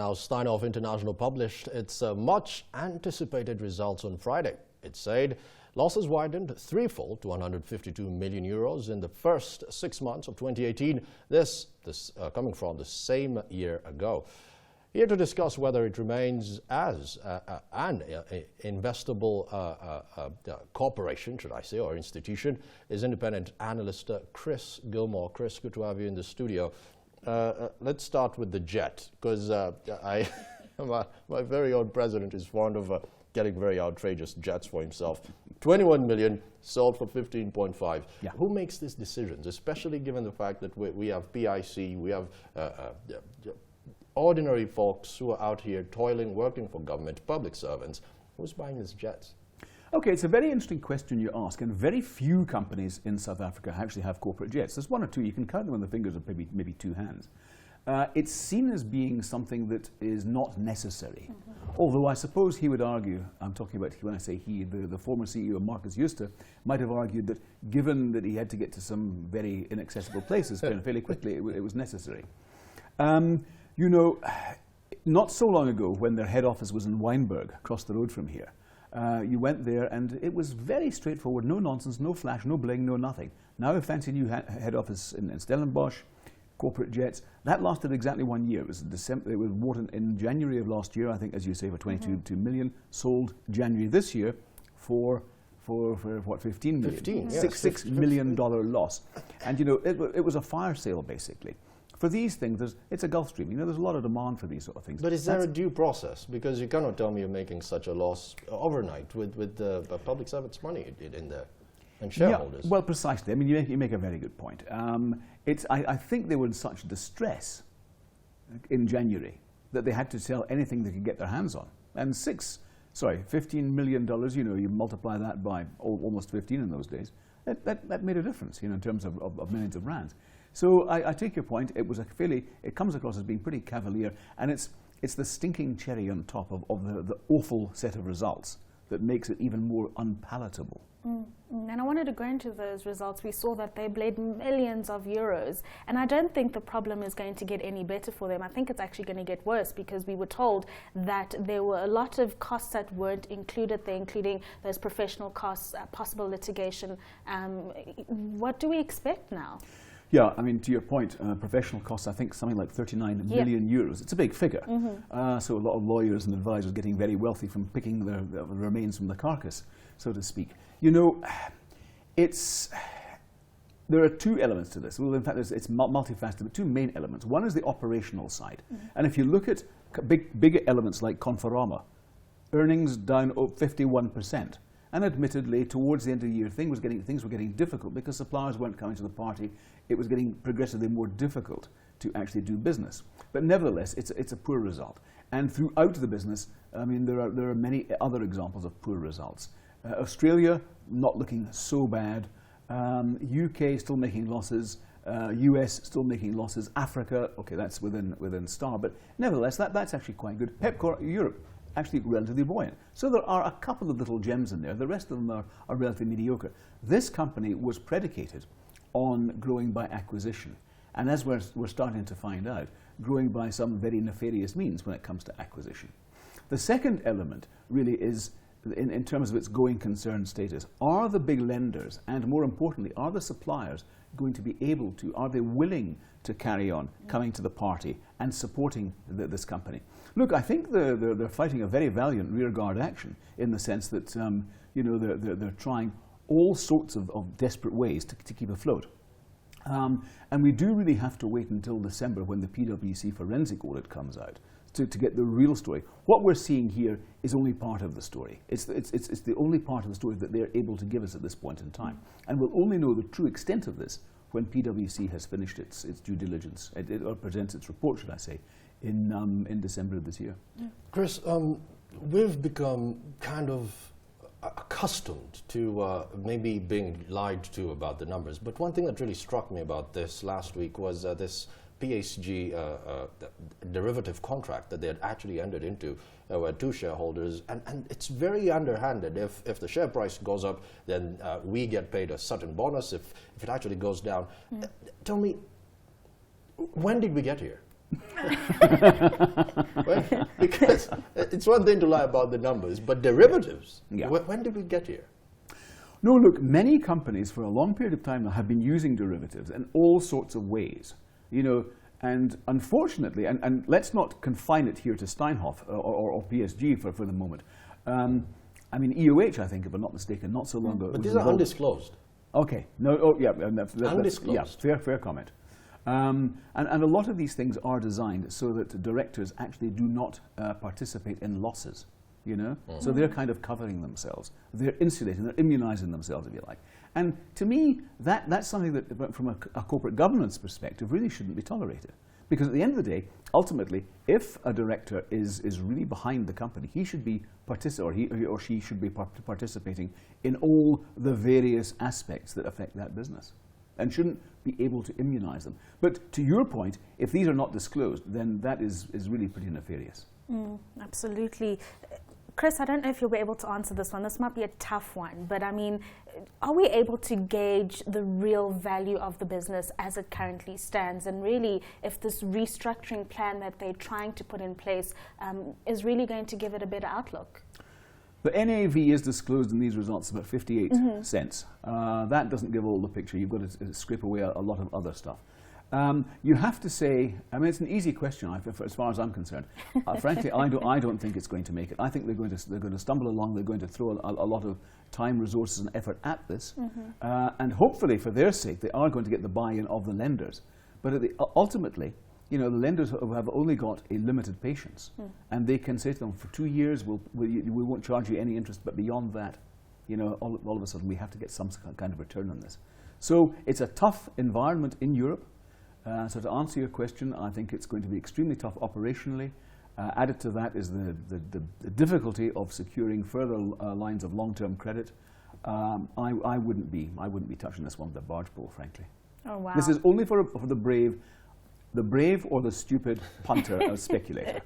Now, Steinhoff International published its much anticipated results on Friday. It said losses widened threefold to 152 million euros in the first 6 months of 2018. This coming from the same year ago. Here to discuss whether it remains as an investable corporation, should I say, or institution, is independent analyst Chris Gilmour. Chris, good to have you in the studio. Let's start with the jet, because my very own president is fond of getting very outrageous jets for himself. 21 million sold for 15.5. Yeah. Who makes these decisions, especially given the fact that we have PIC, we have ordinary folks who are out here toiling, working for government, public servants? Who's buying these jets? Okay, it's a very interesting question you ask, and very few companies in South Africa actually have corporate jets. There's one or two, you can count them on the fingers of maybe two hands. It's seen as being something that is not necessary. Although I suppose he would argue, I'm talking about when I say he, the former CEO Marcus Jooste might have argued that given that he had to get to some very inaccessible places fairly quickly, it was necessary. You know, not so long ago when their head office was in Wynberg, across the road from here, you went there and it was very straightforward, no nonsense, no flash, no bling, no nothing. Now a fancy new head office in Stellenbosch, corporate jets. That lasted exactly 1 year. It was December. It was bought in January of last year, I think, as you say, for 22 million. Sold January this year for what, 15 million? 15, yes. $6 million loss. And you know, it was a fire sale basically. For these things, it's a Gulf Stream. You know, there's a lot of demand for these sort of things. But is there a due process? Because you cannot tell me you're making such a loss overnight with the public servants' money in there and shareholders. Yeah, well, precisely. I mean, you make a very good point. I think they were in such distress in January that they had to sell anything they could get their hands on. And $15 million, you know, you multiply that by almost 15 in those days, that made a difference, you know, in terms of millions of rands. So I take your point. It was it comes across as being pretty cavalier, and it's the stinking cherry on top of the awful set of results that makes it even more unpalatable. And I wanted to go into those results. We saw that they bled millions of euros, and I don't think the problem is going to get any better for them. I think it's actually going to get worse, because we were told that there were a lot of costs that weren't included there, including those professional costs, possible litigation. What do we expect now? Yeah, I mean, to your point, professional costs, I think something like 39 million euros. It's a big figure. So a lot of lawyers and advisors getting very wealthy from picking the remains from the carcass, so to speak. You know, there are two elements to this. Well, in fact, it's multifaceted, but two main elements. One is the operational side. And if you look at bigger elements like Conforama, earnings down 51%. And admittedly, towards the end of the year, things were getting difficult because suppliers weren't coming to the party. It was getting progressively more difficult to actually do business. But nevertheless, it's a poor result. And throughout the business, I mean, there are many other examples of poor results. Australia, not looking so bad. UK still making losses. US still making losses. Africa, okay, that's within Star, but nevertheless, that's actually quite good. Pepcor Europe, actually relatively buoyant. So there are a couple of little gems in there. The rest of them are relatively mediocre. This company was predicated on growing by acquisition. And as we're starting to find out, growing by some very nefarious means when it comes to acquisition. The second element really is, in terms of its going concern status, are the big lenders, and more importantly, are the suppliers going to be able to, are they willing to carry on coming to the party and supporting this company? Look, I think they're fighting a very valiant rearguard action in the sense that you know, they're trying all sorts of desperate ways to keep afloat. And we do really have to wait until December when the PwC forensic audit comes out to get the real story. What we're seeing here is only part of the story. It's the only part of the story that they're able to give us at this point in time. And we'll only know the true extent of this when PwC has finished its due diligence, or presents its report, should I say, in December of this year. Chris, we've become kind of accustomed to maybe being lied to about the numbers. But one thing that really struck me about this last week was this PSG derivative contract that they had actually entered into with two shareholders, and it's very underhanded. If the share price goes up, then we get paid a certain bonus. If it actually goes down, tell me, when did we get here? Well, because it's one thing to lie about the numbers, but derivatives, Yeah. when did we get here? No, look, many companies for a long period of time now have been using derivatives in all sorts of ways, you know, and unfortunately, and let's not confine it here to Steinhoff or PSG for the moment. I mean, EOH, I think, if I'm not mistaken, not so long ago. But these are undisclosed. Okay, no, oh yeah, and Undisclosed. yeah, fair comment. And a lot of these things are designed so that directors actually do not participate in losses, you know? So they're kind of covering themselves. They're insulating, they're immunizing themselves, if you like. And to me, that's something that, from a corporate governance perspective, really shouldn't be tolerated. Because at the end of the day, ultimately, if a director is really behind the company, he should be he or she should be participating in all the various aspects that affect that business, and shouldn't be able to immunize them. But to your point, if these are not disclosed, then that is really pretty nefarious. Absolutely. Chris, I don't know if you'll be able to answer this one. This might be a tough one, but I mean, are we able to gauge the real value of the business as it currently stands? And really, if this restructuring plan that they're trying to put in place is really going to give it a better outlook? The NAV is disclosed in these results about 58 cents. That doesn't give all the picture. You've got to scrape away a lot of other stuff. You have to say, I mean, it's an easy question as far as I'm concerned. Frankly, I don't think it's going to make it. I think they're going to stumble along. They're going to throw a lot of time, resources, and effort at this, and hopefully, for their sake, they are going to get the buy-in of the lenders. But ultimately, you know, the lenders have only got a limited patience, and they can say to them, for 2 years, we won't charge you any interest, but beyond that, you know, all of a sudden, we have to get some kind of return on this. So it's a tough environment in Europe. So to answer your question, I think it's going to be extremely tough operationally. Added to that is the difficulty of securing further lines of long-term credit. I wouldn't be touching this one with a barge pole, frankly. Oh wow! This is only for the brave or the stupid punter or speculator.